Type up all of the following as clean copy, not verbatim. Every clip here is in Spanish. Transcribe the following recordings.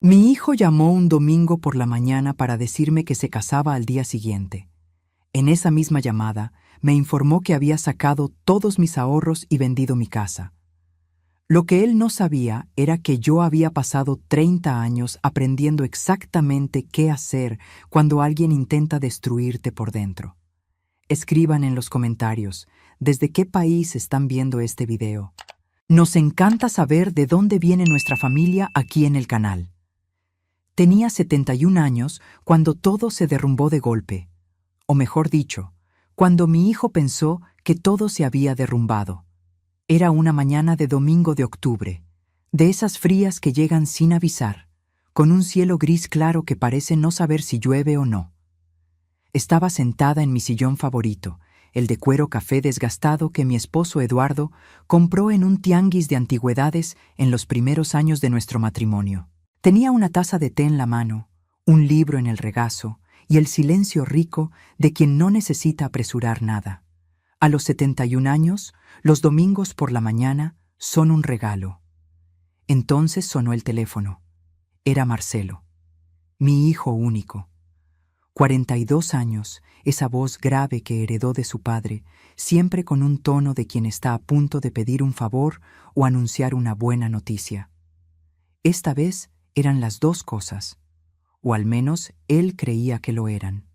Mi hijo llamó un domingo por la mañana para decirme que se casaba al día siguiente. En esa misma llamada, me informó que había sacado todos mis ahorros y vendido mi casa. Lo que él no sabía era que yo había pasado 30 años aprendiendo exactamente qué hacer cuando alguien intenta destruirte por dentro. Escriban en los comentarios desde qué país están viendo este video. Nos encanta saber de dónde viene nuestra familia aquí en el canal. Tenía 71 años cuando todo se derrumbó de golpe. O mejor dicho, cuando mi hijo pensó que todo se había derrumbado. Era una mañana de domingo de octubre, de esas frías que llegan sin avisar, con un cielo gris claro que parece no saber si llueve o no. Estaba sentada en mi sillón favorito, el de cuero café desgastado que mi esposo Eduardo compró en un tianguis de antigüedades en los primeros años de nuestro matrimonio. Tenía una taza de té en la mano, un libro en el regazo y el silencio rico de quien no necesita apresurar nada. A los 71 años, los domingos por la mañana son un regalo. Entonces sonó el teléfono. Era Marcelo, mi hijo único. 42 años, esa voz grave que heredó de su padre, siempre con un tono de quien está a punto de pedir un favor o anunciar una buena noticia. Esta vez eran las dos cosas, o al menos él creía que lo eran.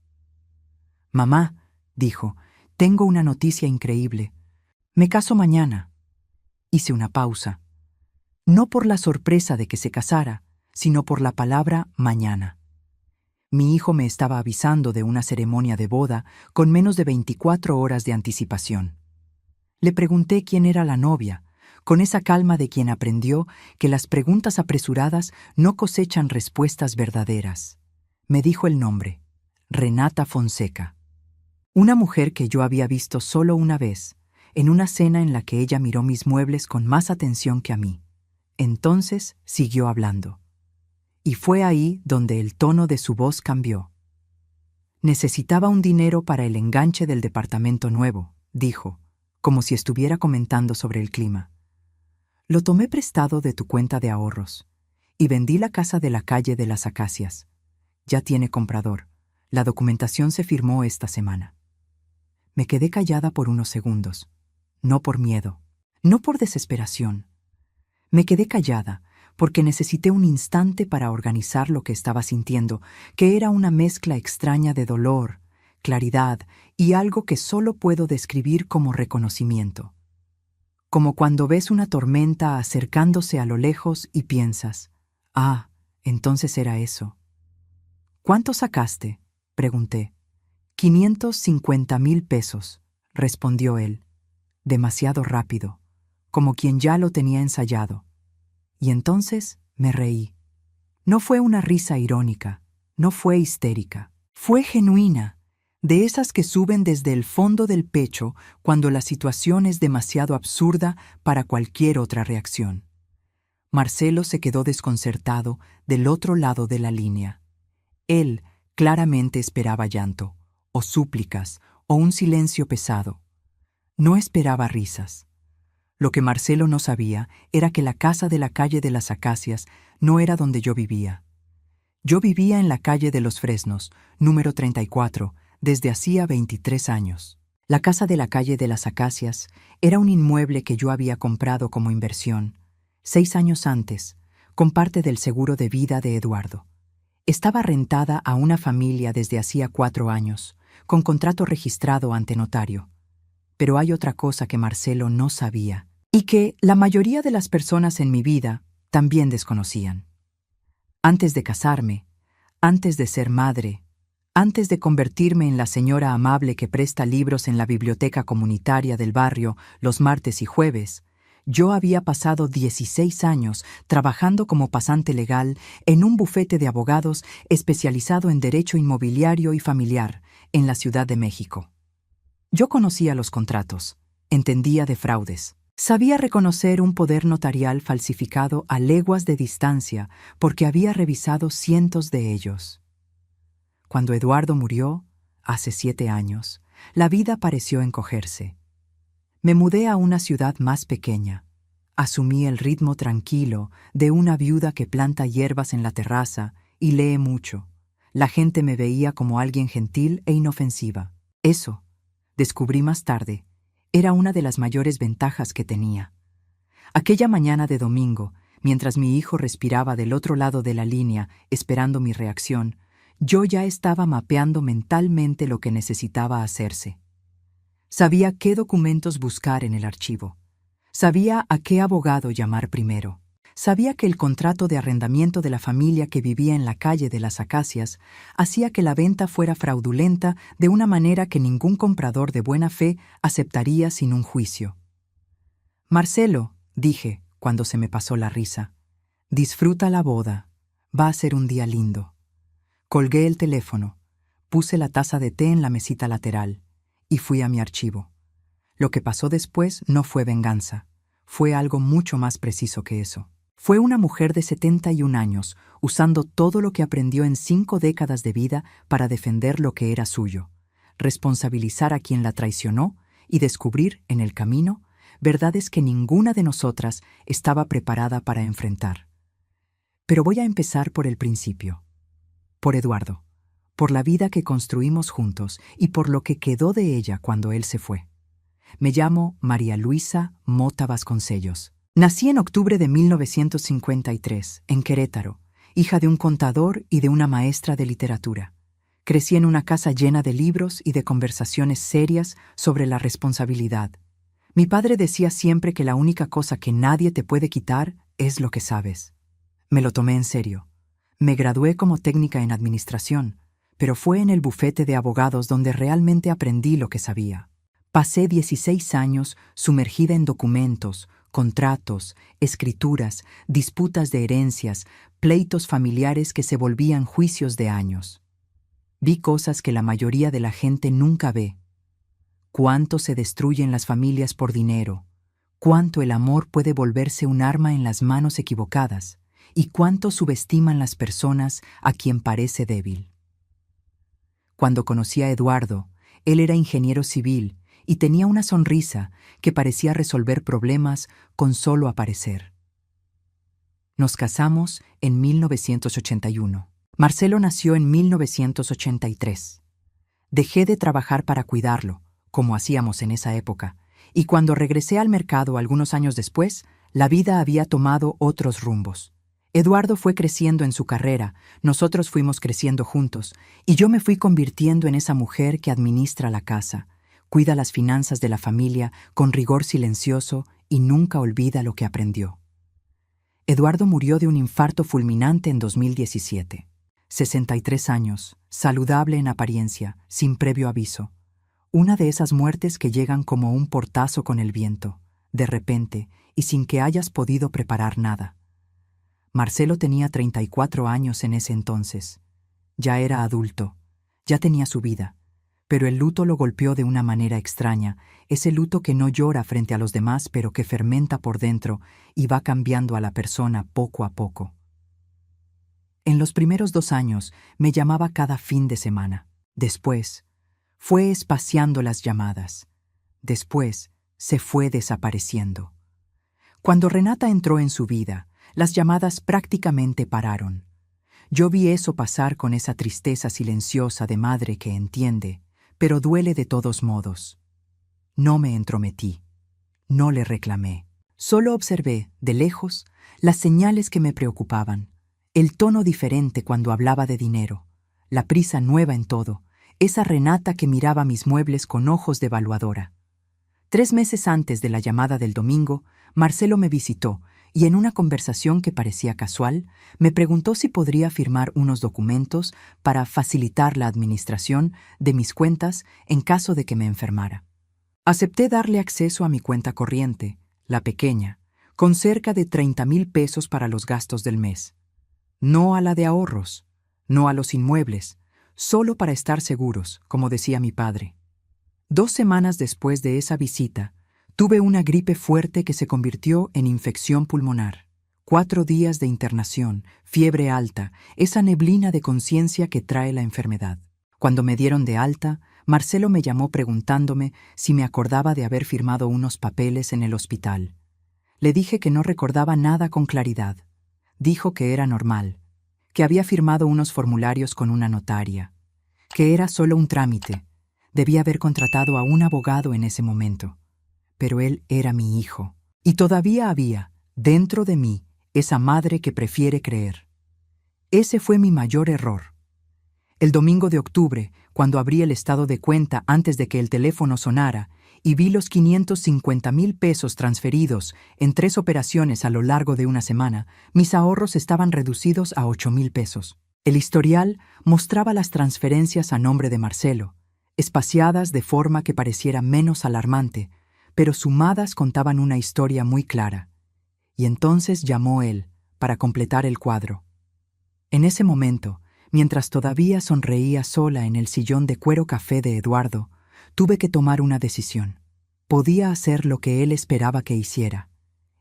«Mamá», dijo, «tengo una noticia increíble. Me caso mañana». Hice una pausa. No por la sorpresa de que se casara, sino por la palabra mañana. Mi hijo me estaba avisando de una ceremonia de boda con menos de 24 horas de anticipación. Le pregunté quién era la novia, con esa calma de quien aprendió que las preguntas apresuradas no cosechan respuestas verdaderas. Me dijo el nombre, Renata Fonseca. Una mujer que yo había visto solo una vez, en una cena en la que ella miró mis muebles con más atención que a mí. Entonces siguió hablando. Y fue ahí donde el tono de su voz cambió. «Necesitaba un dinero para el enganche del departamento nuevo», dijo, como si estuviera comentando sobre el clima. «Lo tomé prestado de tu cuenta de ahorros y vendí la casa de la calle de las Acacias. Ya tiene comprador. La documentación se firmó esta semana». Me quedé callada por unos segundos, no por miedo, no por desesperación. Me quedé callada porque necesité un instante para organizar lo que estaba sintiendo, que era una mezcla extraña de dolor, claridad y algo que solo puedo describir como reconocimiento. Como cuando ves una tormenta acercándose a lo lejos y piensas, «Ah, entonces era eso». «¿Cuánto sacaste?», pregunté. «550,000 pesos», respondió él, demasiado rápido, como quien ya lo tenía ensayado. Y entonces me reí. No fue una risa irónica, no fue histérica, fue genuina, de esas que suben desde el fondo del pecho cuando la situación es demasiado absurda para cualquier otra reacción. Marcelo se quedó desconcertado del otro lado de la línea. Él claramente esperaba llanto, o súplicas, o un silencio pesado. No esperaba risas. Lo que Marcelo no sabía era que la casa de la calle de las Acacias no era donde yo vivía. Yo vivía en la calle de los Fresnos, número 34, desde hacía 23 años. La casa de la calle de las Acacias era un inmueble que yo había comprado como inversión, 6 años antes, con parte del seguro de vida de Eduardo. Estaba rentada a una familia desde hacía 4 años, con contrato registrado ante notario. Pero hay otra cosa que Marcelo no sabía, y que la mayoría de las personas en mi vida también desconocían. Antes de casarme, antes de ser madre, antes de convertirme en la señora amable que presta libros en la biblioteca comunitaria del barrio los martes y jueves, yo había pasado 16 años trabajando como pasante legal en un bufete de abogados especializado en derecho inmobiliario y familiar en la Ciudad de México. Yo conocía los contratos, entendía de fraudes, sabía reconocer un poder notarial falsificado a leguas de distancia porque había revisado cientos de ellos. Cuando Eduardo murió, hace 7 años, la vida pareció encogerse. Me mudé a una ciudad más pequeña, Asumí el ritmo tranquilo de una viuda que planta hierbas en la terraza y lee mucho. La gente me veía como alguien gentil e inofensiva. Eso, descubrí más tarde, era una de las mayores ventajas que tenía. Aquella mañana de domingo, mientras mi hijo respiraba del otro lado de la línea esperando mi reacción, yo ya estaba mapeando mentalmente lo que necesitaba hacerse. Sabía qué documentos buscar en el archivo. Sabía a qué abogado llamar primero. Sabía que el contrato de arrendamiento de la familia que vivía en la calle de las Acacias hacía que la venta fuera fraudulenta de una manera que ningún comprador de buena fe aceptaría sin un juicio. Marcelo, dije, cuando se me pasó la risa, disfruta la boda. Va a ser un día lindo. Colgué el teléfono, puse la taza de té en la mesita lateral y fui a mi archivo. Lo que pasó después no fue venganza, fue algo mucho más preciso que eso. Fue una mujer de 71 años, usando todo lo que aprendió en 5 décadas de vida para defender lo que era suyo, responsabilizar a quien la traicionó y descubrir, en el camino, verdades que ninguna de nosotras estaba preparada para enfrentar. Pero voy a empezar por el principio. Por Eduardo, por la vida que construimos juntos y por lo que quedó de ella cuando él se fue. Me llamo María Luisa Mota Vasconcellos. Nací en octubre de 1953, en Querétaro, hija de un contador y de una maestra de literatura. Crecí en una casa llena de libros y de conversaciones serias sobre la responsabilidad. Mi padre decía siempre que la única cosa que nadie te puede quitar es lo que sabes. Me lo tomé en serio. Me gradué como técnica en administración, pero fue en el bufete de abogados donde realmente aprendí lo que sabía. Pasé 16 años sumergida en documentos, contratos, escrituras, disputas de herencias, pleitos familiares que se volvían juicios de años. Vi cosas que la mayoría de la gente nunca ve. Cuánto se destruyen las familias por dinero, cuánto el amor puede volverse un arma en las manos equivocadas y cuánto subestiman las personas a quien parece débil. Cuando conocí a Eduardo, él era ingeniero civil y tenía una sonrisa que parecía resolver problemas con solo aparecer. Nos casamos en 1981. Marcelo nació en 1983. Dejé de trabajar para cuidarlo, como hacíamos en esa época, y cuando regresé al mercado algunos años después, la vida había tomado otros rumbos. Eduardo fue creciendo en su carrera, nosotros fuimos creciendo juntos, y yo me fui convirtiendo en esa mujer que administra la casa, cuida las finanzas de la familia con rigor silencioso y nunca olvida lo que aprendió. Eduardo murió de un infarto fulminante en 2017. 63 años, saludable en apariencia, sin previo aviso. Una de esas muertes que llegan como un portazo con el viento, de repente y sin que hayas podido preparar nada. Marcelo tenía 34 años en ese entonces. Ya era adulto, ya tenía su vida. Pero el luto lo golpeó de una manera extraña, ese luto que no llora frente a los demás, pero que fermenta por dentro y va cambiando a la persona poco a poco. En los primeros 2 años me llamaba cada fin de semana. Después, fue espaciando las llamadas. Después, se fue desapareciendo. Cuando Renata entró en su vida, las llamadas prácticamente pararon. Yo vi eso pasar con esa tristeza silenciosa de madre que entiende, pero duele de todos modos. No me entrometí, no le reclamé. Solo observé, de lejos, las señales que me preocupaban. El tono diferente cuando hablaba de dinero, la prisa nueva en todo, esa Renata que miraba mis muebles con ojos de evaluadora. 3 meses antes de la llamada del domingo, Marcelo me visitó y en una conversación que parecía casual, me preguntó si podría firmar unos documentos para facilitar la administración de mis cuentas en caso de que me enfermara. Acepté darle acceso a mi cuenta corriente, la pequeña, con cerca de 30,000 pesos para los gastos del mes. No a la de ahorros, no a los inmuebles, solo para estar seguros, como decía mi padre. 2 semanas después de esa visita, tuve una gripe fuerte que se convirtió en infección pulmonar. 4 días de internación, fiebre alta, esa neblina de conciencia que trae la enfermedad. Cuando me dieron de alta, Marcelo me llamó preguntándome si me acordaba de haber firmado unos papeles en el hospital. Le dije que no recordaba nada con claridad. Dijo que era normal, que había firmado unos formularios con una notaria, que era solo un trámite. Debía haber contratado a un abogado en ese momento. Pero él era mi hijo. Y todavía había, dentro de mí, esa madre que prefiere creer. Ese fue mi mayor error. El domingo de octubre, cuando abrí el estado de cuenta antes de que el teléfono sonara y vi los 550,000 pesos transferidos en 3 operaciones a lo largo de una semana, mis ahorros estaban reducidos a 8,000 pesos. El historial mostraba las transferencias a nombre de Marcelo, espaciadas de forma que pareciera menos alarmante, pero sumadas contaban una historia muy clara. Y entonces llamó él, para completar el cuadro. En ese momento, mientras todavía sonreía sola en el sillón de cuero café de Eduardo, tuve que tomar una decisión. Podía hacer lo que él esperaba que hiciera: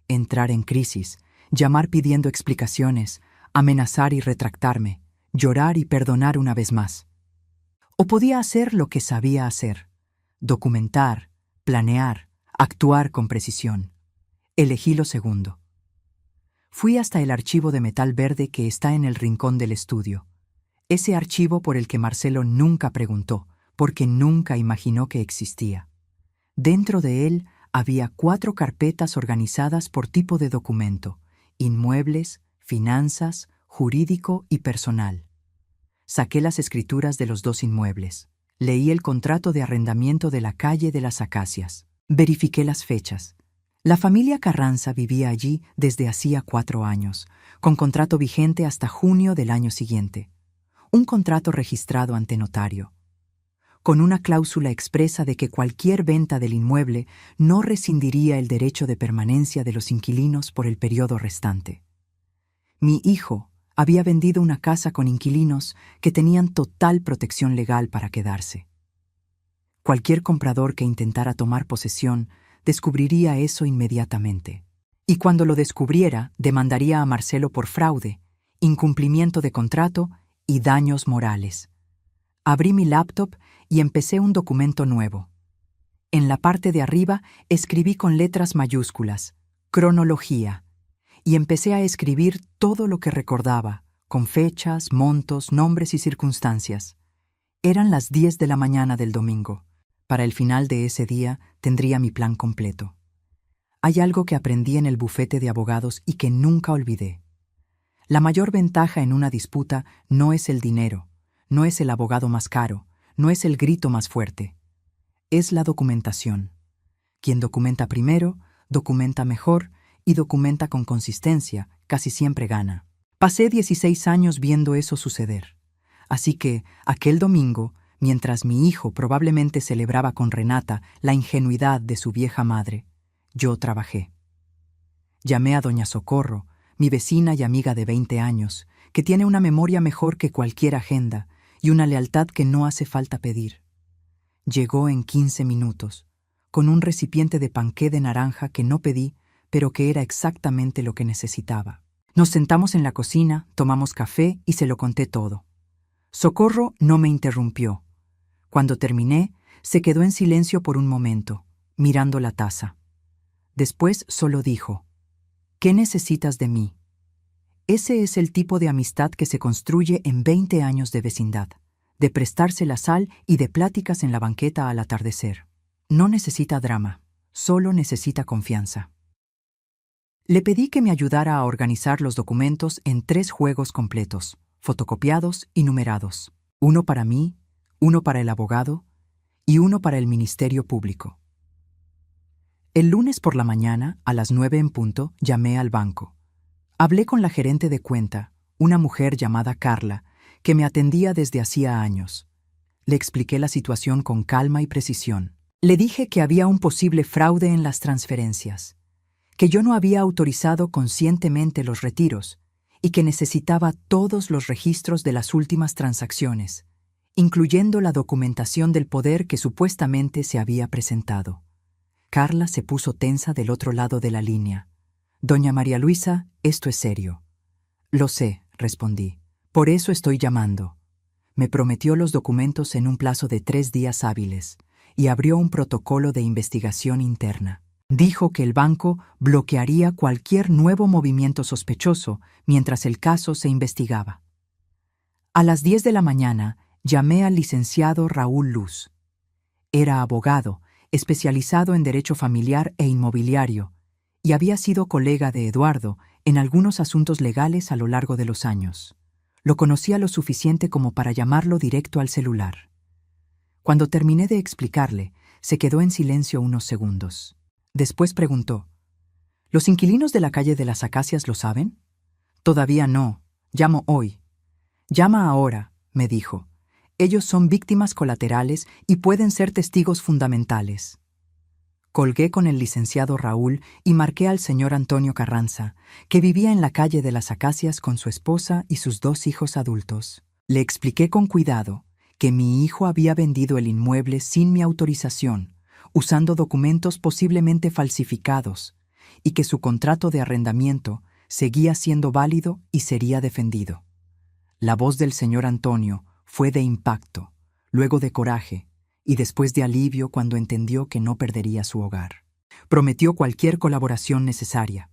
entrar en crisis, llamar pidiendo explicaciones, amenazar y retractarme, llorar y perdonar una vez más. O podía hacer lo que sabía hacer: documentar, planear, actuar con precisión. Elegí lo segundo. Fui hasta el archivo de metal verde que está en el rincón del estudio. Ese archivo por el que Marcelo nunca preguntó, porque nunca imaginó que existía. Dentro de él había 4 carpetas organizadas por tipo de documento: inmuebles, finanzas, jurídico y personal. Saqué las escrituras de los 2 inmuebles. Leí el contrato de arrendamiento de la calle de las Acacias. Verifiqué las fechas. La familia Carranza vivía allí desde hacía 4 años, con contrato vigente hasta junio del año siguiente. Un contrato registrado ante notario, con una cláusula expresa de que cualquier venta del inmueble no rescindiría el derecho de permanencia de los inquilinos por el periodo restante. Mi hijo había vendido una casa con inquilinos que tenían total protección legal para quedarse. Cualquier comprador que intentara tomar posesión descubriría eso inmediatamente. Y cuando lo descubriera, demandaría a Marcelo por fraude, incumplimiento de contrato y daños morales. Abrí mi laptop y empecé un documento nuevo. En la parte de arriba escribí con letras mayúsculas: cronología, y empecé a escribir todo lo que recordaba, con fechas, montos, nombres y circunstancias. Eran las 10 de la mañana del domingo. Para el final de ese día tendría mi plan completo. Hay algo que aprendí en el bufete de abogados y que nunca olvidé. La mayor ventaja en una disputa no es el dinero, no es el abogado más caro, no es el grito más fuerte. Es la documentación. Quien documenta primero, documenta mejor y documenta con consistencia, casi siempre gana. Pasé 16 años viendo eso suceder. Así que, aquel domingo, mientras mi hijo probablemente celebraba con Renata la ingenuidad de su vieja madre, yo trabajé. Llamé a doña Socorro, mi vecina y amiga de 20 años, que tiene una memoria mejor que cualquier agenda y una lealtad que no hace falta pedir. Llegó en 15 minutos, con un recipiente de panqué de naranja que no pedí, pero que era exactamente lo que necesitaba. Nos sentamos en la cocina, tomamos café y se lo conté todo. Socorro no me interrumpió. Cuando terminé, se quedó en silencio por un momento, mirando la taza. Después solo dijo: ¿qué necesitas de mí? Ese es el tipo de amistad que se construye en 20 años de vecindad, de prestarse la sal y de pláticas en la banqueta al atardecer. No necesita drama, solo necesita confianza. Le pedí que me ayudara a organizar los documentos en 3 juegos completos, fotocopiados y numerados. Uno para mí, uno para el abogado y uno para el Ministerio Público. El lunes por la mañana, a las 9 en punto, llamé al banco. Hablé con la gerente de cuenta, una mujer llamada Carla, que me atendía desde hacía años. Le expliqué la situación con calma y precisión. Le dije que había un posible fraude en las transferencias, que yo no había autorizado conscientemente los retiros y que necesitaba todos los registros de las últimas transacciones, incluyendo la documentación del poder que supuestamente se había presentado. Carla se puso tensa del otro lado de la línea. «Doña María Luisa, esto es serio». «Lo sé», respondí. «Por eso estoy llamando». Me prometió los documentos en un plazo de 3 días hábiles y abrió un protocolo de investigación interna. Dijo que el banco bloquearía cualquier nuevo movimiento sospechoso mientras el caso se investigaba. A las 10 de la mañana llamé al licenciado Raúl Luz. Era abogado, especializado en derecho familiar e inmobiliario, y había sido colega de Eduardo en algunos asuntos legales a lo largo de los años. Lo conocía lo suficiente como para llamarlo directo al celular. Cuando terminé de explicarle, se quedó en silencio unos segundos. Después preguntó: ¿Los inquilinos de la calle de las Acacias lo saben? Todavía no. Llamo hoy. Llama ahora, me dijo. Ellos son víctimas colaterales y pueden ser testigos fundamentales. Colgué con el licenciado Raúl y marqué al señor Antonio Carranza, que vivía en la calle de las Acacias con su esposa y sus 2 hijos adultos. Le expliqué con cuidado que mi hijo había vendido el inmueble sin mi autorización, usando documentos posiblemente falsificados, y que su contrato de arrendamiento seguía siendo válido y sería defendido. La voz del señor Antonio fue de impacto, luego de coraje, y después de alivio cuando entendió que no perdería su hogar. Prometió cualquier colaboración necesaria.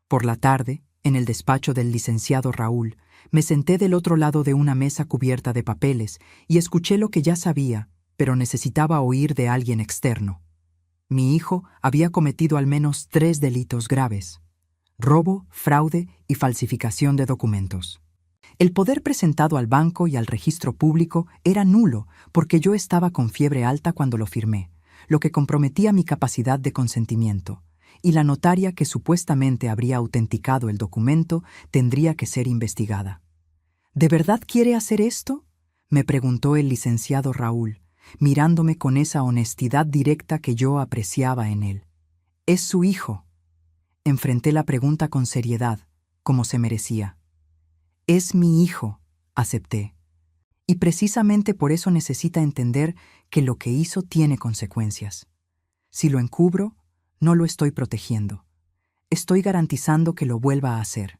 Por la tarde, en el despacho del licenciado Raúl, me senté del otro lado de una mesa cubierta de papeles y escuché lo que ya sabía, pero necesitaba oír de alguien externo. Mi hijo había cometido al menos 3 delitos graves: robo, fraude y falsificación de documentos. El poder presentado al banco y al registro público era nulo porque yo estaba con fiebre alta cuando lo firmé, lo que comprometía mi capacidad de consentimiento, y la notaria que supuestamente habría autenticado el documento tendría que ser investigada. ¿De verdad quiere hacer esto?, me preguntó el licenciado Raúl, mirándome con esa honestidad directa que yo apreciaba en él. «Es su hijo». Enfrenté la pregunta con seriedad, como se merecía. «Es mi hijo», acepté. Y precisamente por eso necesita entender que lo que hizo tiene consecuencias. Si lo encubro, no lo estoy protegiendo. Estoy garantizando que lo vuelva a hacer.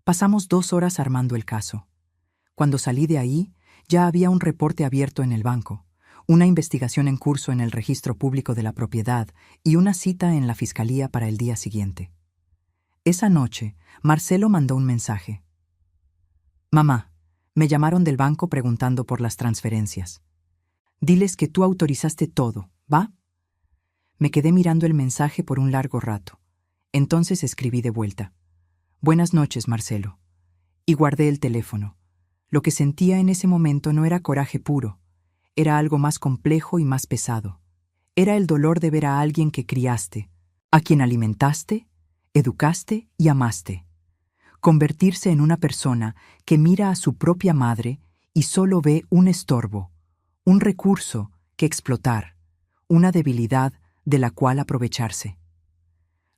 Pasamos 2 horas armando el caso. Cuando salí de ahí, ya había un reporte abierto en el banco, una investigación en curso en el registro público de la propiedad y una cita en la fiscalía para el día siguiente. Esa noche, Marcelo mandó un mensaje. «Mamá, me llamaron del banco preguntando por las transferencias. Diles que tú autorizaste todo, ¿va?». Me quedé mirando el mensaje por un largo rato. Entonces escribí de vuelta: «Buenas noches, Marcelo». Y guardé el teléfono. Lo que sentía en ese momento no era coraje puro, era algo más complejo y más pesado. Era el dolor de ver a alguien que criaste, a quien alimentaste, educaste y amaste. Convertirse en una persona que mira a su propia madre y solo ve un estorbo, un recurso que explotar, una debilidad de la cual aprovecharse.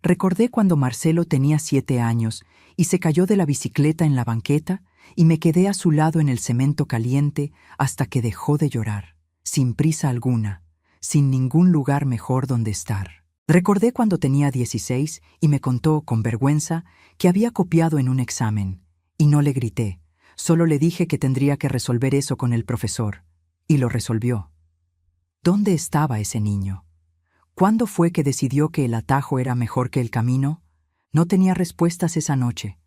Recordé cuando Marcelo tenía 7 años y se cayó de la bicicleta en la banqueta y me quedé a su lado en el cemento caliente hasta que dejó de llorar, sin prisa alguna, sin ningún lugar mejor donde estar. Recordé cuando tenía 16 y me contó, con vergüenza, que había copiado en un examen, y no le grité, solo le dije que tendría que resolver eso con el profesor, y lo resolvió. ¿Dónde estaba ese niño? ¿Cuándo fue que decidió que el atajo era mejor que el camino? No tenía respuestas esa noche,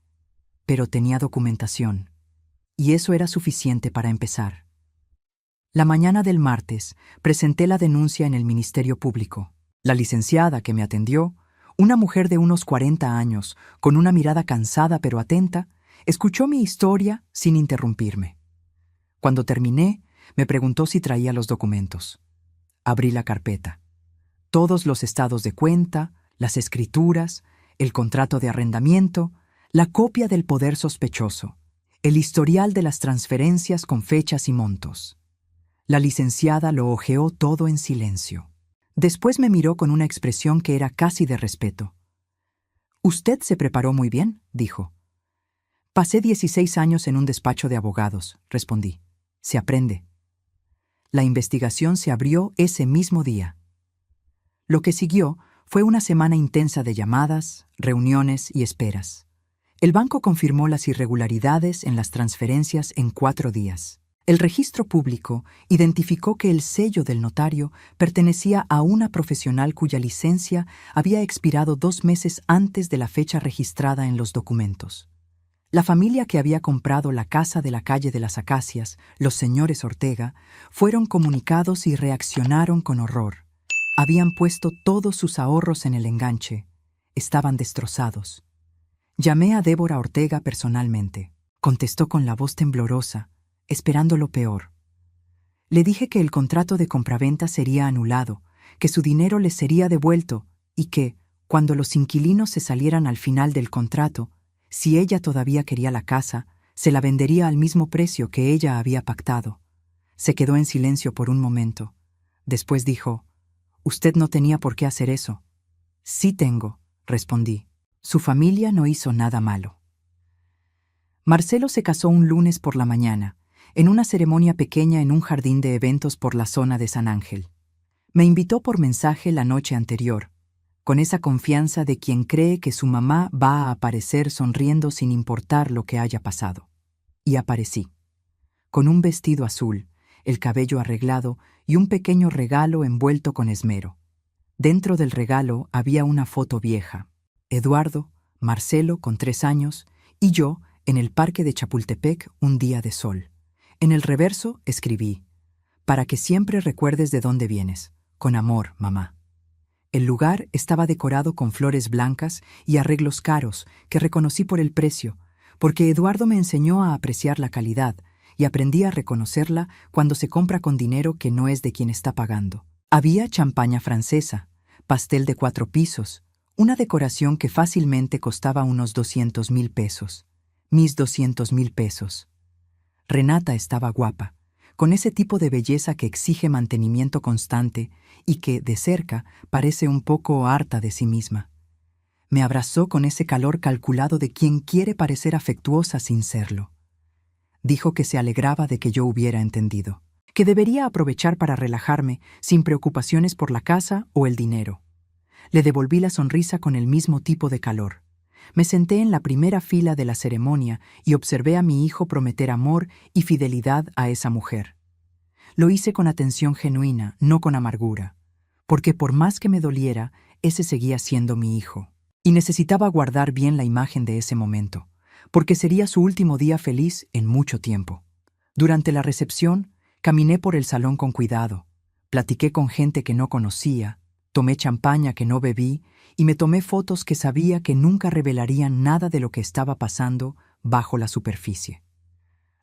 pero tenía documentación, y eso era suficiente para empezar. La mañana del martes presenté la denuncia en el Ministerio Público. La licenciada que me atendió, una mujer de unos 40 años, con una mirada cansada pero atenta, escuchó mi historia sin interrumpirme. Cuando terminé, me preguntó si traía los documentos. Abrí la carpeta. Todos los estados de cuenta, las escrituras, el contrato de arrendamiento, la copia del poder sospechoso, el historial de las transferencias con fechas y montos. La licenciada lo hojeó todo en silencio. Después me miró con una expresión que era casi de respeto. «Usted se preparó muy bien», dijo. «Pasé 16 años en un despacho de abogados», respondí. «Se aprende». La investigación se abrió ese mismo día. Lo que siguió fue una semana intensa de llamadas, reuniones y esperas. El banco confirmó las irregularidades en las transferencias en 4 días. El registro público identificó que el sello del notario pertenecía a una profesional cuya licencia había expirado 2 meses antes de la fecha registrada en los documentos. La familia que había comprado la casa de la calle de las Acacias, los señores Ortega, fueron comunicados y reaccionaron con horror. Habían puesto todos sus ahorros en el enganche. Estaban destrozados. Llamé a Débora Ortega personalmente. Contestó con la voz temblorosa, esperando lo peor. Le dije que el contrato de compraventa sería anulado, que su dinero les sería devuelto y que, cuando los inquilinos se salieran al final del contrato, si ella todavía quería la casa, se la vendería al mismo precio que ella había pactado. Se quedó en silencio por un momento. Después dijo: «Usted no tenía por qué hacer eso». «Sí tengo», respondí. «Su familia no hizo nada malo». Marcelo se casó un lunes por la mañana, en una ceremonia pequeña en un jardín de eventos por la zona de San Ángel. Me invitó por mensaje la noche anterior, con esa confianza de quien cree que su mamá va a aparecer sonriendo sin importar lo que haya pasado. Y aparecí, con un vestido azul, el cabello arreglado y un pequeño regalo envuelto con esmero. Dentro del regalo había una foto vieja. Eduardo, Marcelo con 3 años y yo en el parque de Chapultepec un día de sol. En el reverso escribí: «Para que siempre recuerdes de dónde vienes. Con amor, mamá». El lugar estaba decorado con flores blancas y arreglos caros que reconocí por el precio, porque Eduardo me enseñó a apreciar la calidad y aprendí a reconocerla cuando se compra con dinero que no es de quien está pagando. Había champaña francesa, pastel de 4 pisos, una decoración que fácilmente costaba unos 200,000 pesos. Mis 200,000 pesos. Renata estaba guapa, con ese tipo de belleza que exige mantenimiento constante y que, de cerca, parece un poco harta de sí misma. Me abrazó con ese calor calculado de quien quiere parecer afectuosa sin serlo. Dijo que se alegraba de que yo hubiera entendido, que debería aprovechar para relajarme sin preocupaciones por la casa o el dinero. Le devolví la sonrisa con el mismo tipo de calor. Me senté en la primera fila de la ceremonia y observé a mi hijo prometer amor y fidelidad a esa mujer. Lo hice con atención genuina, no con amargura, porque por más que me doliera, ese seguía siendo mi hijo. Y necesitaba guardar bien la imagen de ese momento, porque sería su último día feliz en mucho tiempo. Durante la recepción, caminé por el salón con cuidado, platiqué con gente que no conocía, tomé champaña que no bebí y me tomé fotos que sabía que nunca revelarían nada de lo que estaba pasando bajo la superficie.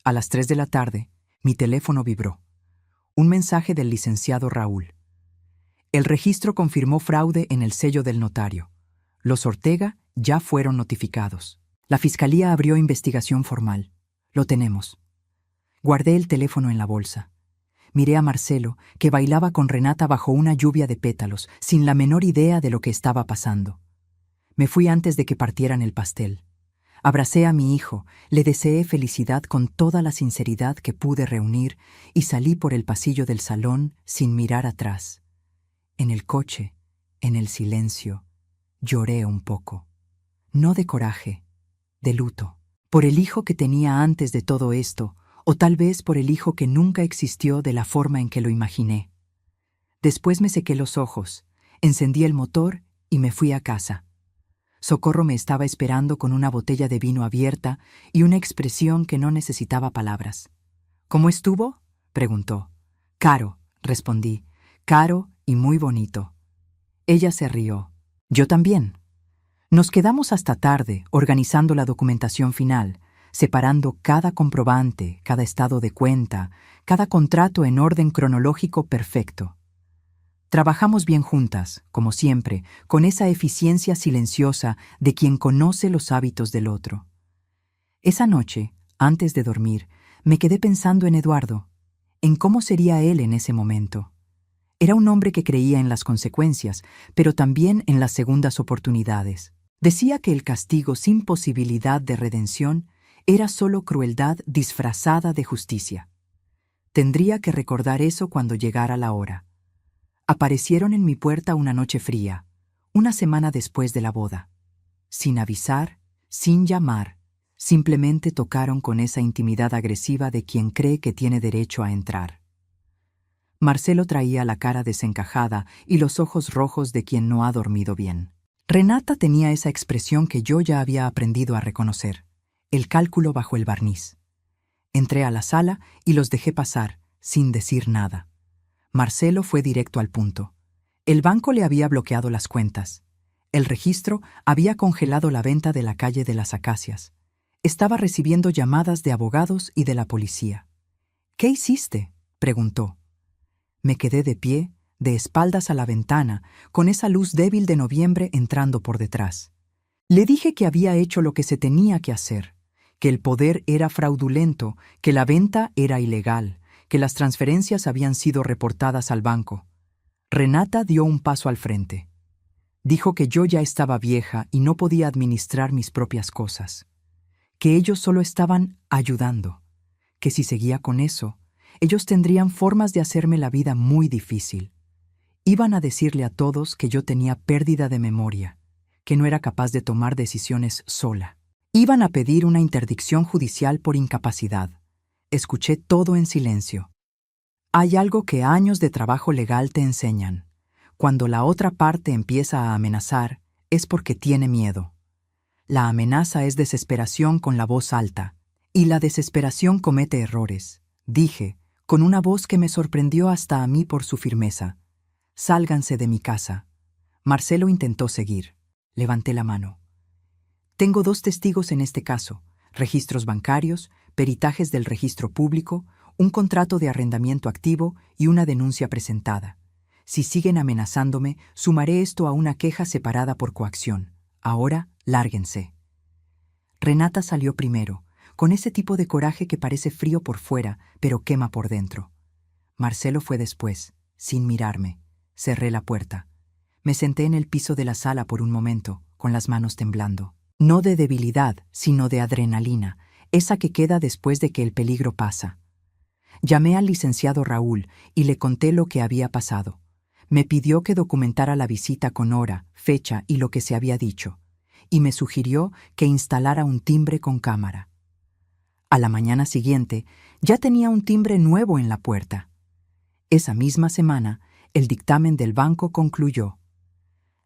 A las 3 de la tarde, mi teléfono vibró. Un mensaje del licenciado Raúl. El registro confirmó fraude en el sello del notario. Los Ortega ya fueron notificados. La fiscalía abrió investigación formal. Lo tenemos. Guardé el teléfono en la bolsa. Miré a Marcelo, que bailaba con Renata bajo una lluvia de pétalos, sin la menor idea de lo que estaba pasando. Me fui antes de que partieran el pastel. Abracé a mi hijo, le deseé felicidad con toda la sinceridad que pude reunir y salí por el pasillo del salón sin mirar atrás. En el coche, en el silencio, lloré un poco. No de coraje, de luto. Por el hijo que tenía antes de todo esto, o tal vez por el hijo que nunca existió de la forma en que lo imaginé. Después me sequé los ojos, encendí el motor y me fui a casa. Socorro me estaba esperando con una botella de vino abierta y una expresión que no necesitaba palabras. «¿Cómo estuvo?», preguntó. «Caro», respondí, «caro y muy bonito». Ella se rió. Yo también. Nos quedamos hasta tarde organizando la documentación final, separando cada comprobante, cada estado de cuenta, cada contrato en orden cronológico perfecto. Trabajamos bien juntas, como siempre, con esa eficiencia silenciosa de quien conoce los hábitos del otro. Esa noche, antes de dormir, me quedé pensando en Eduardo, en cómo sería él en ese momento. Era un hombre que creía en las consecuencias, pero también en las segundas oportunidades. Decía que el castigo sin posibilidad de redención era solo crueldad disfrazada de justicia. Tendría que recordar eso cuando llegara la hora. Aparecieron en mi puerta una noche fría, una semana después de la boda. Sin avisar, sin llamar, Simplemente tocaron con esa intimidad agresiva de quien cree que tiene derecho a entrar. Marcelo traía la cara desencajada y los ojos rojos de quien no ha dormido bien. Renata tenía esa expresión que yo ya había aprendido a reconocer, el cálculo bajo el barniz. Entré a la sala y los dejé pasar, sin decir nada. Marcelo fue directo al punto. El banco le había bloqueado las cuentas. El registro había congelado la venta de la calle de las Acacias. Estaba recibiendo llamadas de abogados y de la policía. «¿Qué hiciste?», preguntó. Me quedé de pie, de espaldas a la ventana, con esa luz débil de noviembre entrando por detrás. Le dije que había hecho lo que se tenía que hacer, que el poder era fraudulento, que la venta era ilegal, que las transferencias habían sido reportadas al banco. Renata dio un paso al frente. Dijo que yo ya estaba vieja y no podía administrar mis propias cosas, que ellos solo estaban ayudando, que si seguía con eso, ellos tendrían formas de hacerme la vida muy difícil. Iban a decirle a todos que yo tenía pérdida de memoria, que no era capaz de tomar decisiones sola. Iban a pedir una interdicción judicial por incapacidad. Escuché todo en silencio. Hay algo que años de trabajo legal te enseñan. Cuando la otra parte empieza a amenazar, es porque tiene miedo. La amenaza es desesperación con la voz alta, y la desesperación comete errores. Dije, con una voz que me sorprendió hasta a mí por su firmeza. «Sálganse de mi casa». Marcelo intentó seguir. Levanté la mano. «Tengo 2 testigos en este caso, registros bancarios, peritajes del registro público, un contrato de arrendamiento activo y una denuncia presentada. Si siguen amenazándome, sumaré esto a una queja separada por coacción. Ahora, lárguense». Renata salió primero, con ese tipo de coraje que parece frío por fuera, pero quema por dentro. Marcelo fue después, sin mirarme. Cerré la puerta. Me senté en el piso de la sala por un momento, con las manos temblando. No de debilidad, sino de adrenalina, esa que queda después de que el peligro pasa. Llamé al licenciado Raúl y le conté lo que había pasado. Me pidió que documentara la visita con hora, fecha y lo que se había dicho, y me sugirió que instalara un timbre con cámara. A la mañana siguiente, ya tenía un timbre nuevo en la puerta. Esa misma semana, el dictamen del banco concluyó.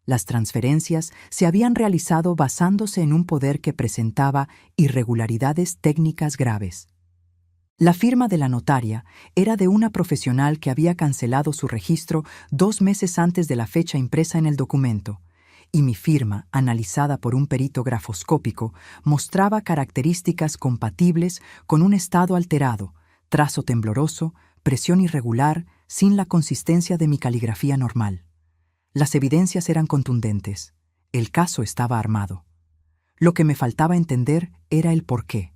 Las transferencias se habían realizado basándose en un poder que presentaba irregularidades técnicas graves. La firma de la notaria era de una profesional que había cancelado su registro 2 meses antes de la fecha impresa en el documento, y mi firma, analizada por un perito grafoscópico, mostraba características compatibles con un estado alterado, trazo tembloroso, presión irregular, sin la consistencia de mi caligrafía normal. Las evidencias eran contundentes. El caso estaba armado. Lo que me faltaba entender era el porqué.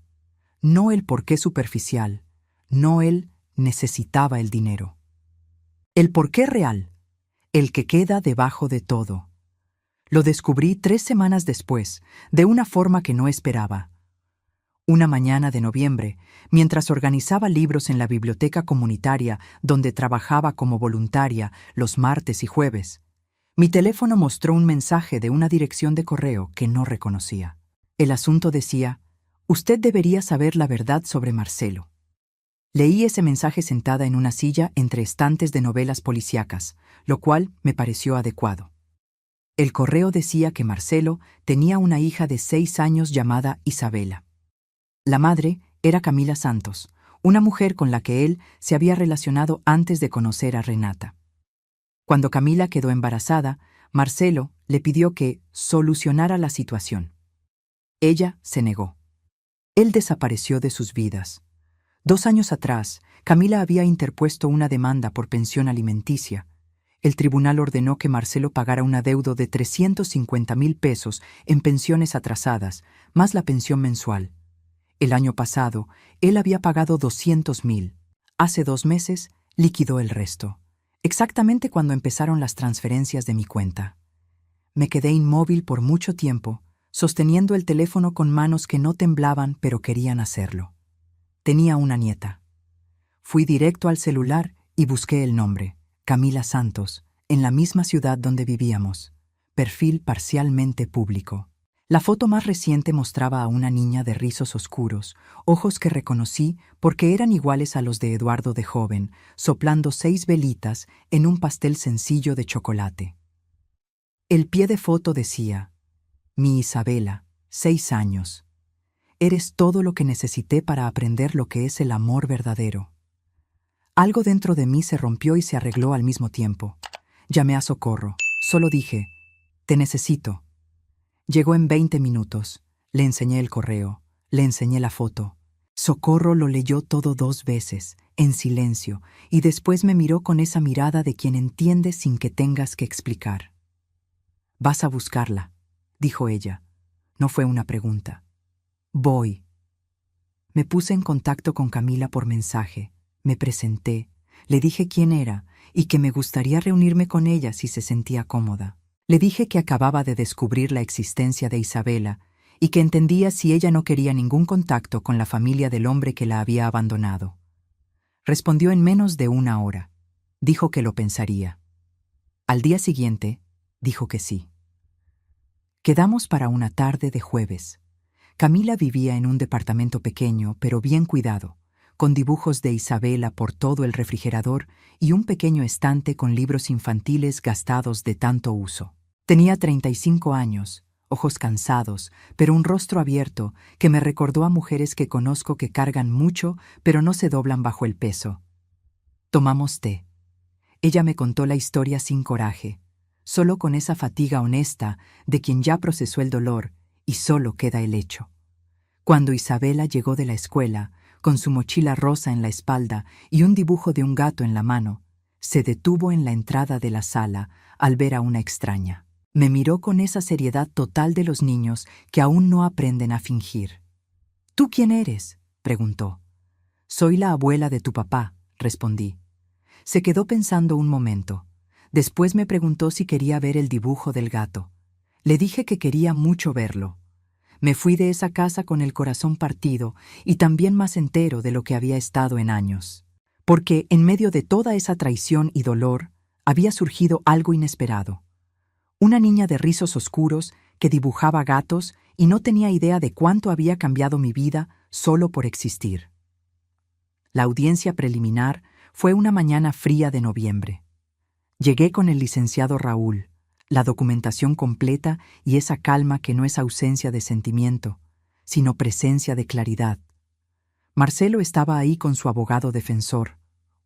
No el porqué superficial, no el necesitaba el dinero. El porqué real, el que queda debajo de todo. Lo descubrí 3 semanas después, de una forma que no esperaba. Una mañana de noviembre, mientras organizaba libros en la biblioteca comunitaria donde trabajaba como voluntaria los martes y jueves, mi teléfono mostró un mensaje de una dirección de correo que no reconocía. El asunto decía: «Usted debería saber la verdad sobre Marcelo». Leí ese mensaje sentada en una silla entre estantes de novelas policíacas, lo cual me pareció adecuado. El correo decía que Marcelo tenía una hija de 6 años llamada Isabela. La madre era Camila Santos, una mujer con la que él se había relacionado antes de conocer a Renata. Cuando Camila quedó embarazada, Marcelo le pidió que solucionara la situación. Ella se negó. Él desapareció de sus vidas. 2 años atrás, Camila había interpuesto una demanda por pensión alimenticia. El tribunal ordenó que Marcelo pagara un adeudo de 350,000 pesos en pensiones atrasadas, más la pensión mensual. El año pasado, él había pagado 200,000. Hace 2 meses, liquidó el resto, exactamente cuando empezaron las transferencias de mi cuenta. Me quedé inmóvil por mucho tiempo, sosteniendo el teléfono con manos que no temblaban pero querían hacerlo. Tenía una nieta. Fui directo al celular y busqué el nombre, Camila Santos, en la misma ciudad donde vivíamos. Perfil parcialmente público. La foto más reciente mostraba a una niña de rizos oscuros, ojos que reconocí porque eran iguales a los de Eduardo de joven, soplando 6 velitas en un pastel sencillo de chocolate. El pie de foto decía: Mi Isabela, 6 años. Eres todo lo que necesité para aprender lo que es el amor verdadero. Algo dentro de mí se rompió y se arregló al mismo tiempo. Llamé a Socorro. Solo dije: Te necesito. Llegó en 20 minutos. Le enseñé el correo. Le enseñé la foto. Socorro lo leyó todo 2 veces, en silencio, y después me miró con esa mirada de quien entiende sin que tengas que explicar. «Vas a buscarla», dijo ella. No fue una pregunta. «Voy». Me puse en contacto con Camila por mensaje. Me presenté. Le dije quién era y que me gustaría reunirme con ella si se sentía cómoda. Le dije que acababa de descubrir la existencia de Isabela y que entendía si ella no quería ningún contacto con la familia del hombre que la había abandonado. Respondió en menos de 1 hora. Dijo que lo pensaría. Al día siguiente, dijo que sí. Quedamos para una tarde de jueves. Camila vivía en un departamento pequeño, pero bien cuidado, con dibujos de Isabela por todo el refrigerador y un pequeño estante con libros infantiles gastados de tanto uso. Tenía 35 años, ojos cansados, pero un rostro abierto que me recordó a mujeres que conozco que cargan mucho, pero no se doblan bajo el peso. Tomamos té. Ella me contó la historia sin coraje, solo con esa fatiga honesta de quien ya procesó el dolor y solo queda el hecho. Cuando Isabela llegó de la escuela, con su mochila rosa en la espalda y un dibujo de un gato en la mano, se detuvo en la entrada de la sala al ver a una extraña. Me miró con esa seriedad total de los niños que aún no aprenden a fingir. «¿Tú quién eres?», preguntó. «Soy la abuela de tu papá», respondí. Se quedó pensando un momento. Después me preguntó si quería ver el dibujo del gato. Le dije que quería mucho verlo. Me fui de esa casa con el corazón partido y también más entero de lo que había estado en años. Porque en medio de toda esa traición y dolor, había surgido algo inesperado. Una niña de rizos oscuros que dibujaba gatos y no tenía idea de cuánto había cambiado mi vida solo por existir. La audiencia preliminar fue una mañana fría de noviembre. Llegué con el licenciado Raúl, la documentación completa y esa calma que no es ausencia de sentimiento, sino presencia de claridad. Marcelo estaba ahí con su abogado defensor,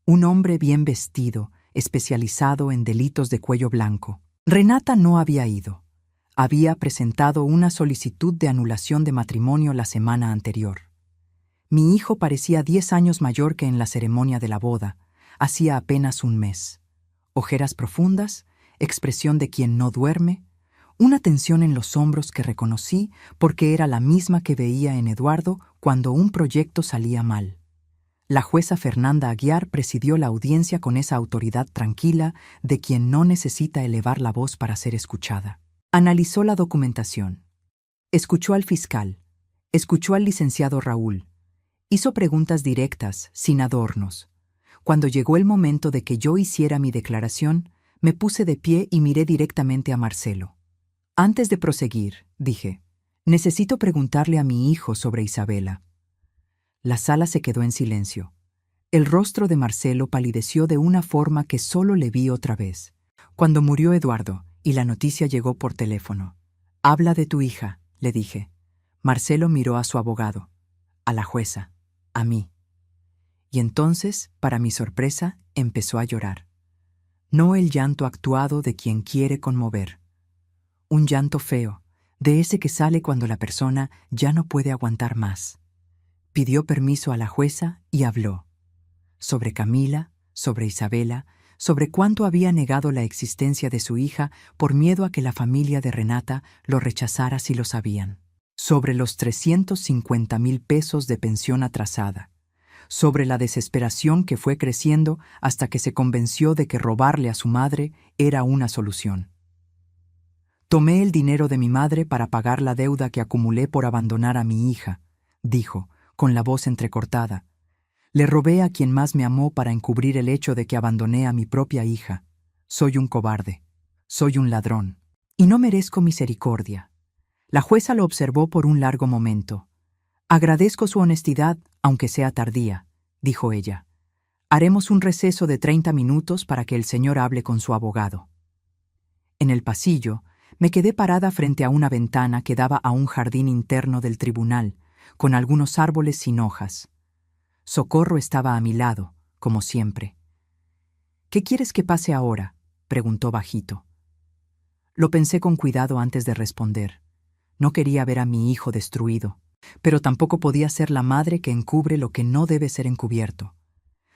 un hombre bien vestido, especializado en delitos de cuello blanco. Renata no había ido. Había presentado una solicitud de anulación de matrimonio la semana anterior. Mi hijo parecía 10 años mayor que en la ceremonia de la boda, hacía apenas un mes. Ojeras profundas, expresión de quien no duerme, una tensión en los hombros que reconocí porque era la misma que veía en Eduardo cuando un proyecto salía mal. La jueza Fernanda Aguiar presidió la audiencia con esa autoridad tranquila de quien no necesita elevar la voz para ser escuchada. Analizó la documentación. Escuchó al fiscal. Escuchó al licenciado Raúl. Hizo preguntas directas, sin adornos. Cuando llegó el momento de que yo hiciera mi declaración, me puse de pie y miré directamente a Marcelo. Antes de proseguir, dije, necesito preguntarle a mi hijo sobre Isabela. La sala se quedó en silencio. El rostro de Marcelo palideció de una forma que solo le vi otra vez. Cuando murió Eduardo y la noticia llegó por teléfono. «Habla de tu hija», le dije. Marcelo miró a su abogado, a la jueza, a mí. Y entonces, para mi sorpresa, empezó a llorar. No el llanto actuado de quien quiere conmover. Un llanto feo, de ese que sale cuando la persona ya no puede aguantar más. Pidió permiso a la jueza y habló. Sobre Camila, sobre Isabela, sobre cuánto había negado la existencia de su hija por miedo a que la familia de Renata lo rechazara si lo sabían. Sobre los 350,000 pesos de pensión atrasada. Sobre la desesperación que fue creciendo hasta que se convenció de que robarle a su madre era una solución. Tomé el dinero de mi madre para pagar la deuda que acumulé por abandonar a mi hija, dijo, con la voz entrecortada. Le robé a quien más me amó para encubrir el hecho de que abandoné a mi propia hija. Soy un cobarde. Soy un ladrón. Y no merezco misericordia. La jueza lo observó por un largo momento. «Agradezco su honestidad, aunque sea tardía», dijo ella. «Haremos un receso de 30 minutos para que el señor hable con su abogado». En el pasillo, me quedé parada frente a una ventana que daba a un jardín interno del tribunal, con algunos árboles sin hojas. Socorro estaba a mi lado, como siempre. «¿Qué quieres que pase ahora?», preguntó bajito. Lo pensé con cuidado antes de responder. No quería ver a mi hijo destruido, pero tampoco podía ser la madre que encubre lo que no debe ser encubierto.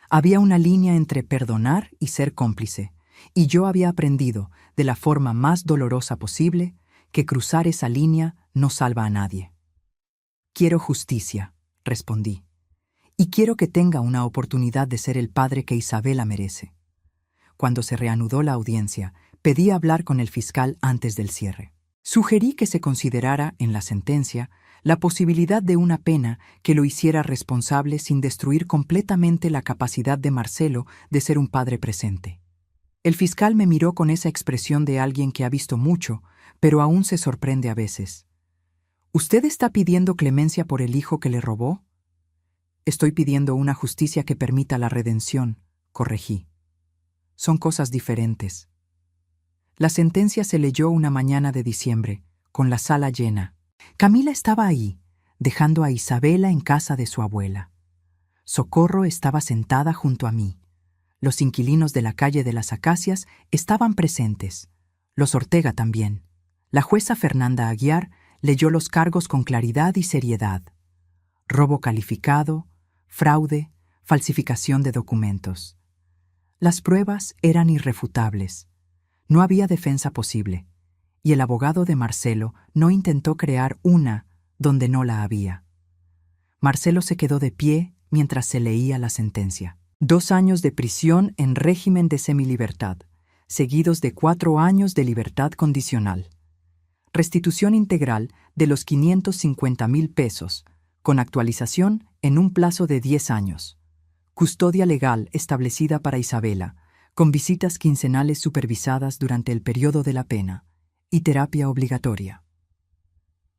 Había una línea entre perdonar y ser cómplice, y yo había aprendido, de la forma más dolorosa posible, que cruzar esa línea no salva a nadie. «Quiero justicia», respondí, «y quiero que tenga una oportunidad de ser el padre que Isabela merece». Cuando se reanudó la audiencia, pedí hablar con el fiscal antes del cierre. Sugerí que se considerara, en la sentencia, la posibilidad de una pena que lo hiciera responsable sin destruir completamente la capacidad de Marcelo de ser un padre presente. El fiscal me miró con esa expresión de alguien que ha visto mucho, pero aún se sorprende a veces. «¿Usted está pidiendo clemencia por el hijo que le robó?» «Estoy pidiendo una justicia que permita la redención», corregí. «Son cosas diferentes». La sentencia se leyó una mañana de diciembre, con la sala llena. Camila estaba ahí, dejando a Isabela en casa de su abuela. Socorro estaba sentada junto a mí. Los inquilinos de la calle de las Acacias estaban presentes. Los Ortega también. La jueza Fernanda Aguiar leyó los cargos con claridad y seriedad. Robo calificado, fraude, falsificación de documentos. Las pruebas eran irrefutables. No había defensa posible, y el abogado de Marcelo no intentó crear una donde no la había. Marcelo se quedó de pie mientras se leía la sentencia. 2 años de prisión en régimen de semilibertad, seguidos de 4 años de libertad condicional. Restitución integral de los 550,000 pesos, con actualización en un plazo de 10 años. Custodia legal establecida para Isabela, con visitas quincenales supervisadas durante el periodo de la pena, y terapia obligatoria.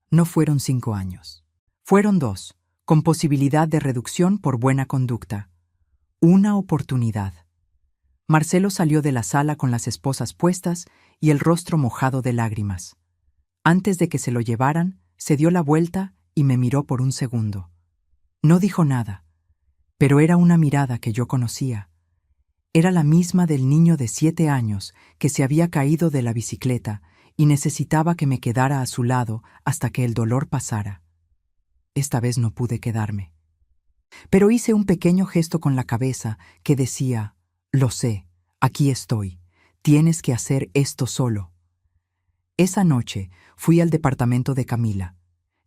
No fueron 5 años. Fueron 2, con posibilidad de reducción por buena conducta. Una oportunidad. Marcelo salió de la sala con las esposas puestas y el rostro mojado de lágrimas. Antes de que se lo llevaran, se dio la vuelta y me miró por un segundo. No dijo nada, pero era una mirada que yo conocía. Era la misma del niño de 7 años que se había caído de la bicicleta y necesitaba que me quedara a su lado hasta que el dolor pasara. Esta vez no pude quedarme. Pero hice un pequeño gesto con la cabeza que decía: «Lo sé, aquí estoy, tienes que hacer esto solo». Esa noche fui al departamento de Camila.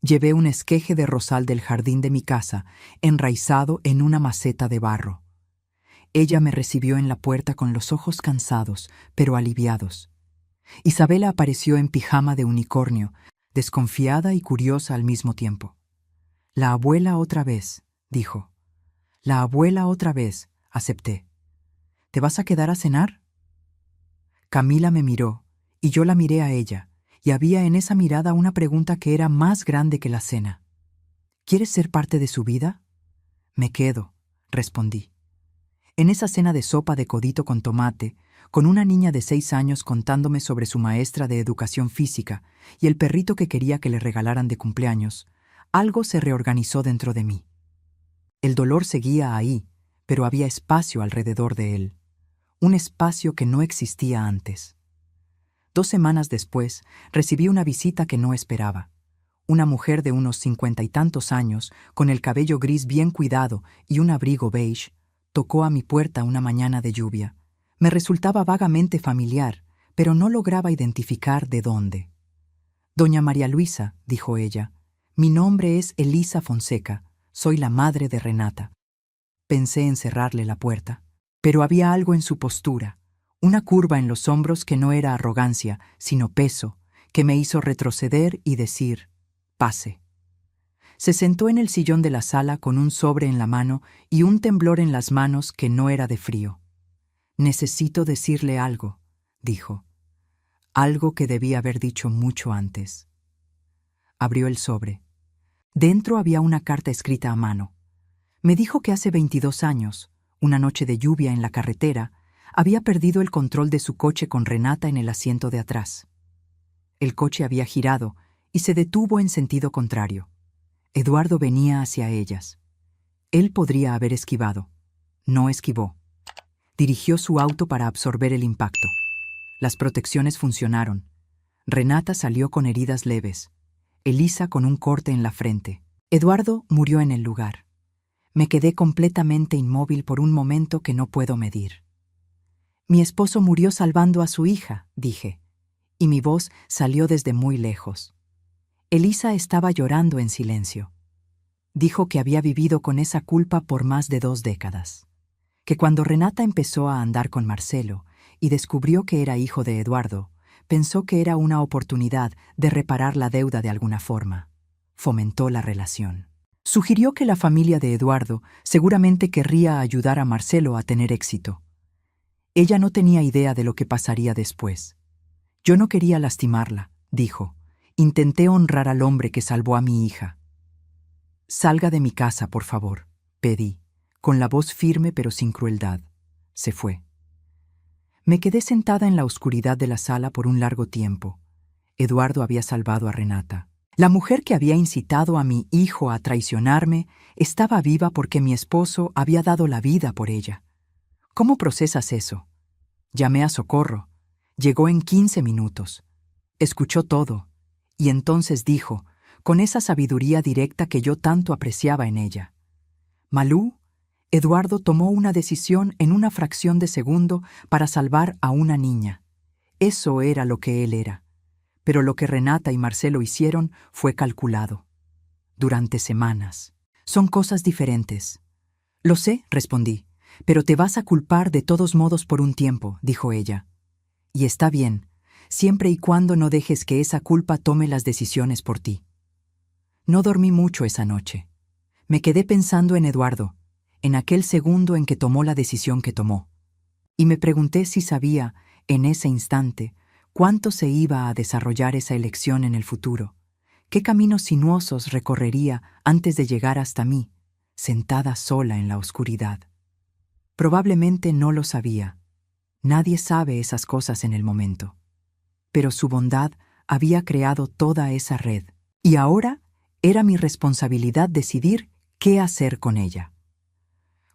Llevé un esqueje de rosal del jardín de mi casa, enraizado en una maceta de barro. Ella me recibió en la puerta con los ojos cansados, pero aliviados. Isabela apareció en pijama de unicornio, desconfiada y curiosa al mismo tiempo. «La abuela otra vez», dijo. «La abuela otra vez», acepté. «¿Te vas a quedar a cenar?». Camila me miró, y yo la miré a ella, y había en esa mirada una pregunta que era más grande que la cena. «¿Quieres ser parte de su vida?». «Me quedo», respondí. En esa cena de sopa de codito con tomate, con una niña de 6 años contándome sobre su maestra de educación física y el perrito que quería que le regalaran de cumpleaños, algo se reorganizó dentro de mí. El dolor seguía ahí, pero había espacio alrededor de él. Un espacio que no existía antes. 2 semanas después, recibí una visita que no esperaba. Una mujer de unos 50 y tantos años, con el cabello gris bien cuidado y un abrigo beige, tocó a mi puerta una mañana de lluvia. Me resultaba vagamente familiar, pero no lograba identificar de dónde. «Doña María Luisa», dijo ella, «mi nombre es Elisa Fonseca, soy la madre de Renata». Pensé en cerrarle la puerta, pero había algo en su postura, una curva en los hombros que no era arrogancia, sino peso, que me hizo retroceder y decir: «Pase». Se sentó en el sillón de la sala con un sobre en la mano y un temblor en las manos que no era de frío. «Necesito decirle algo», dijo. Algo que debía haber dicho mucho antes. Abrió el sobre. Dentro había una carta escrita a mano. Me dijo que hace 22 años, una noche de lluvia en la carretera, había perdido el control de su coche con Renata en el asiento de atrás. El coche había girado y se detuvo en sentido contrario. Eduardo venía hacia ellas. Él podría haber esquivado. No esquivó. Dirigió su auto para absorber el impacto. Las protecciones funcionaron. Renata salió con heridas leves. Elisa con un corte en la frente. Eduardo murió en el lugar. Me quedé completamente inmóvil por un momento que no puedo medir. Mi esposo murió salvando a su hija, dije, y mi voz salió desde muy lejos. Elisa estaba llorando en silencio. Dijo que había vivido con esa culpa por más de 2 décadas. Que cuando Renata empezó a andar con Marcelo y descubrió que era hijo de Eduardo, pensó que era una oportunidad de reparar la deuda de alguna forma. Fomentó la relación. Sugirió que la familia de Eduardo seguramente querría ayudar a Marcelo a tener éxito. Ella no tenía idea de lo que pasaría después. Yo no quería lastimarla, dijo. Intenté honrar al hombre que salvó a mi hija. Salga de mi casa, por favor, pedí, con la voz firme pero sin crueldad. Se fue. Me quedé sentada en la oscuridad de la sala por un largo tiempo. Eduardo había salvado a Renata. La mujer que había incitado a mi hijo a traicionarme estaba viva porque mi esposo había dado la vida por ella. ¿Cómo procesas eso? Llamé a socorro. Llegó en 15 minutos. Escuchó todo. Y entonces dijo, con esa sabiduría directa que yo tanto apreciaba en ella: Malú, Eduardo tomó una decisión en una fracción de segundo para salvar a una niña. Eso era lo que él era. Pero lo que Renata y Marcelo hicieron fue calculado. Durante semanas. Son cosas diferentes. Lo sé, respondí, pero te vas a culpar de todos modos por un tiempo, dijo ella. Y está bien, siempre y cuando no dejes que esa culpa tome las decisiones por ti. No dormí mucho esa noche. Me quedé pensando en Eduardo, en aquel segundo en que tomó la decisión que tomó. Y me pregunté si sabía, en ese instante, cuánto se iba a desarrollar esa elección en el futuro, qué caminos sinuosos recorrería antes de llegar hasta mí, sentada sola en la oscuridad. Probablemente no lo sabía. Nadie sabe esas cosas en el momento. Pero su bondad había creado toda esa red, y ahora era mi responsabilidad decidir qué hacer con ella.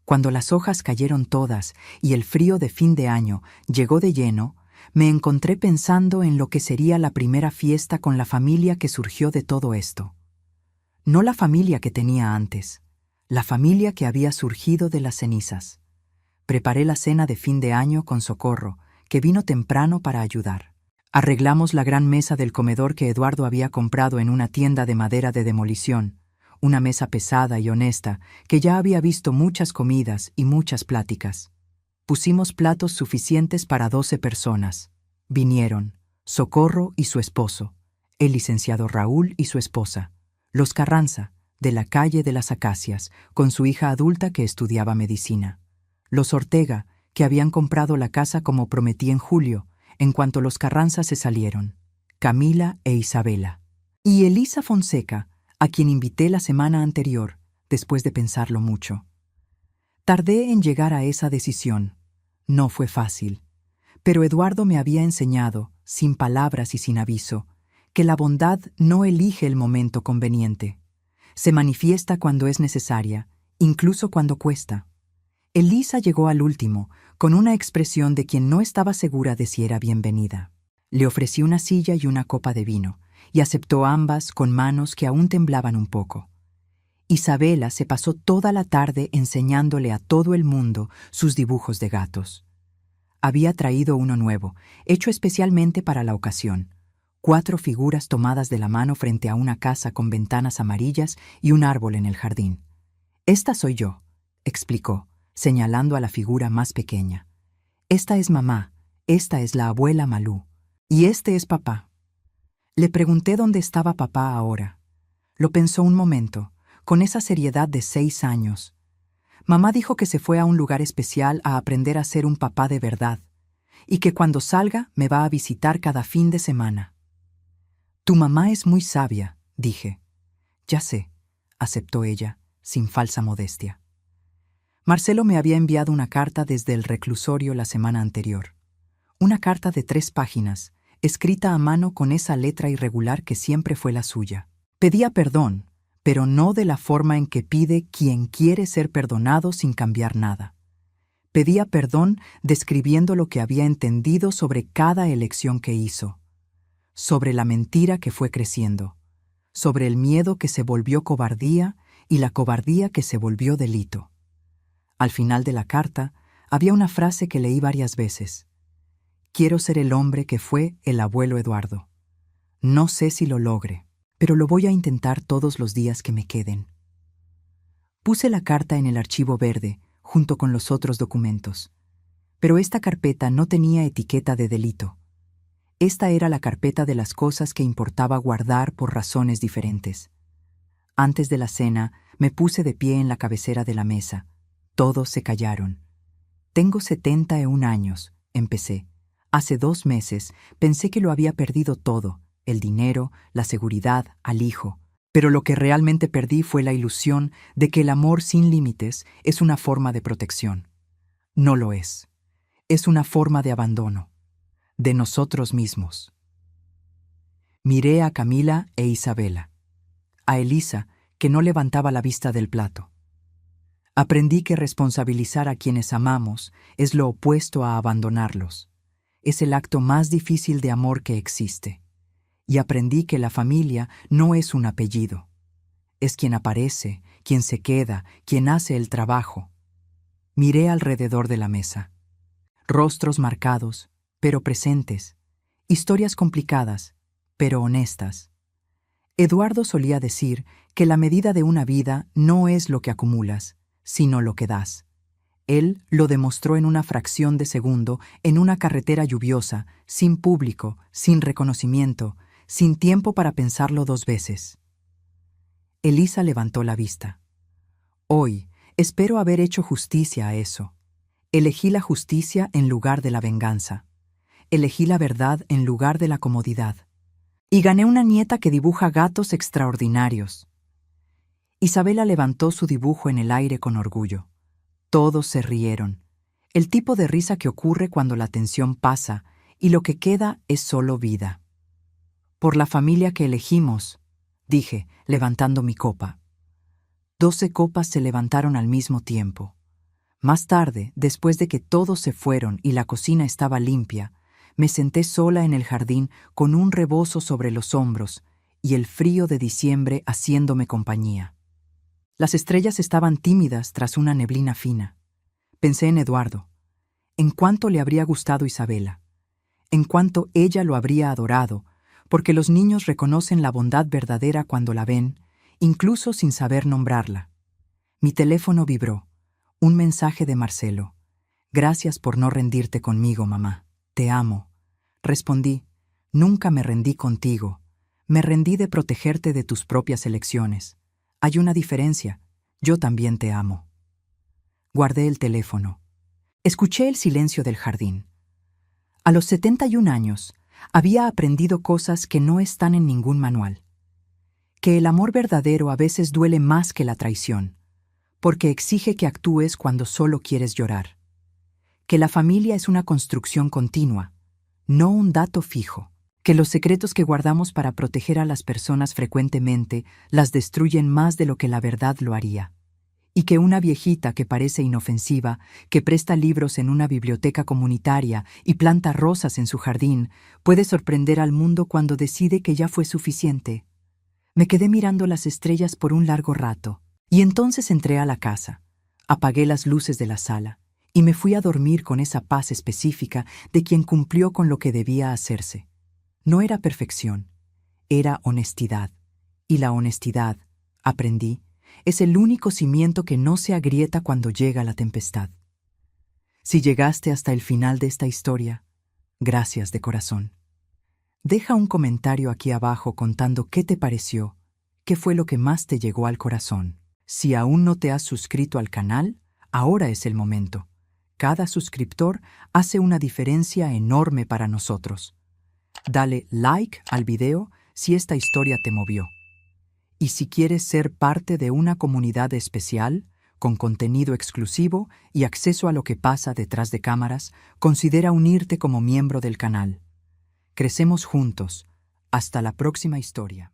Cuando las hojas cayeron todas y el frío de fin de año llegó de lleno, me encontré pensando en lo que sería la primera fiesta con la familia que surgió de todo esto. No la familia que tenía antes, la familia que había surgido de las cenizas. Preparé la cena de fin de año con Socorro, que vino temprano para ayudar. Arreglamos la gran mesa del comedor que Eduardo había comprado en una tienda de madera de demolición, una mesa pesada y honesta que ya había visto muchas comidas y muchas pláticas. Pusimos platos suficientes para 12 personas. Vinieron Socorro y su esposo, el licenciado Raúl y su esposa, los Carranza, de la calle de las Acacias, con su hija adulta que estudiaba medicina, los Ortega, que habían comprado la casa como prometí en julio, en cuanto los Carranza se salieron, Camila e Isabela, y Elisa Fonseca, a quien invité la semana anterior, después de pensarlo mucho. Tardé en llegar a esa decisión. No fue fácil, pero Eduardo me había enseñado, sin palabras y sin aviso, que la bondad no elige el momento conveniente. Se manifiesta cuando es necesaria, incluso cuando cuesta. Elisa llegó al último, con una expresión de quien no estaba segura de si era bienvenida. Le ofrecí una silla y una copa de vino, y aceptó ambas con manos que aún temblaban un poco. Isabela se pasó toda la tarde enseñándole a todo el mundo sus dibujos de gatos. Había traído uno nuevo, hecho especialmente para la ocasión. 4 figuras tomadas de la mano frente a una casa con ventanas amarillas y un árbol en el jardín. «Esta soy yo», explicó, señalando a la figura más pequeña. «Esta es mamá, esta es la abuela Malú, y este es papá». Le pregunté dónde estaba papá ahora. Lo pensó un momento, con esa seriedad de 6 años. Mamá dijo que se fue a un lugar especial a aprender a ser un papá de verdad, y que cuando salga me va a visitar cada fin de semana. «Tu mamá es muy sabia», dije. Ya sé, aceptó ella, sin falsa modestia. Marcelo me había enviado una carta desde el reclusorio la semana anterior. Una carta de 3 páginas, escrita a mano con esa letra irregular que siempre fue la suya. Pedía perdón, pero no de la forma en que pide quien quiere ser perdonado sin cambiar nada. Pedía perdón describiendo lo que había entendido sobre cada elección que hizo, sobre la mentira que fue creciendo, sobre el miedo que se volvió cobardía y la cobardía que se volvió delito. Al final de la carta había una frase que leí varias veces. Quiero ser el hombre que fue el abuelo Eduardo. No sé si lo logre, pero lo voy a intentar todos los días que me queden. Puse la carta en el archivo verde, junto con los otros documentos. Pero esta carpeta no tenía etiqueta de delito. Esta era la carpeta de las cosas que importaba guardar por razones diferentes. Antes de la cena, me puse de pie en la cabecera de la mesa. Todos se callaron. Tengo 71 años, empecé. Hace 2 meses pensé que lo había perdido todo, el dinero, la seguridad, al hijo. Pero lo que realmente perdí fue la ilusión de que el amor sin límites es una forma de protección. No lo es. Es una forma de abandono. De nosotros mismos. Miré a Camila e Isabela. A Elisa, que no levantaba la vista del plato. Aprendí que responsabilizar a quienes amamos es lo opuesto a abandonarlos. Es el acto más difícil de amor que existe. Y aprendí que la familia no es un apellido. Es quien aparece, quien se queda, quien hace el trabajo. Miré alrededor de la mesa. Rostros marcados, pero presentes. Historias complicadas, pero honestas. Eduardo solía decir que la medida de una vida no es lo que acumulas, sino lo que das. Él lo demostró en una fracción de segundo, en una carretera lluviosa, sin público, sin reconocimiento, sin tiempo para pensarlo 2 veces. Elisa levantó la vista. Hoy espero haber hecho justicia a eso. Elegí la justicia en lugar de la venganza. Elegí la verdad en lugar de la comodidad. Y gané una nieta que dibuja gatos extraordinarios. Isabela levantó su dibujo en el aire con orgullo. Todos se rieron. El tipo de risa que ocurre cuando la tensión pasa y lo que queda es solo vida. Por la familia que elegimos, dije, levantando mi copa. 12 copas se levantaron al mismo tiempo. Más tarde, después de que todos se fueron y la cocina estaba limpia, me senté sola en el jardín con un rebozo sobre los hombros y el frío de diciembre haciéndome compañía. Las estrellas estaban tímidas tras una neblina fina. Pensé en Eduardo, en cuánto le habría gustado Isabela, en cuánto ella lo habría adorado, porque los niños reconocen la bondad verdadera cuando la ven, incluso sin saber nombrarla. Mi teléfono vibró. Un mensaje de Marcelo. Gracias por no rendirte conmigo, mamá. Te amo. Respondí. Nunca me rendí contigo. Me rendí de protegerte de tus propias elecciones. Hay una diferencia. Yo también te amo. Guardé el teléfono. Escuché el silencio del jardín. A los 71 años, había aprendido cosas que no están en ningún manual. Que el amor verdadero a veces duele más que la traición, porque exige que actúes cuando solo quieres llorar. Que la familia es una construcción continua, no un dato fijo. Que los secretos que guardamos para proteger a las personas frecuentemente las destruyen más de lo que la verdad lo haría. Y que una viejita que parece inofensiva, que presta libros en una biblioteca comunitaria y planta rosas en su jardín, puede sorprender al mundo cuando decide que ya fue suficiente. Me quedé mirando las estrellas por un largo rato, y entonces entré a la casa, apagué las luces de la sala, y me fui a dormir con esa paz específica de quien cumplió con lo que debía hacerse. No era perfección, era honestidad, y la honestidad, aprendí, es el único cimiento que no se agrieta cuando llega la tempestad. Si llegaste hasta el final de esta historia, gracias de corazón. Deja un comentario aquí abajo contando qué te pareció, qué fue lo que más te llegó al corazón. Si aún no te has suscrito al canal, ahora es el momento. Cada suscriptor hace una diferencia enorme para nosotros. Dale like al video si esta historia te movió. Y si quieres ser parte de una comunidad especial, con contenido exclusivo y acceso a lo que pasa detrás de cámaras, considera unirte como miembro del canal. Crecemos juntos. Hasta la próxima historia.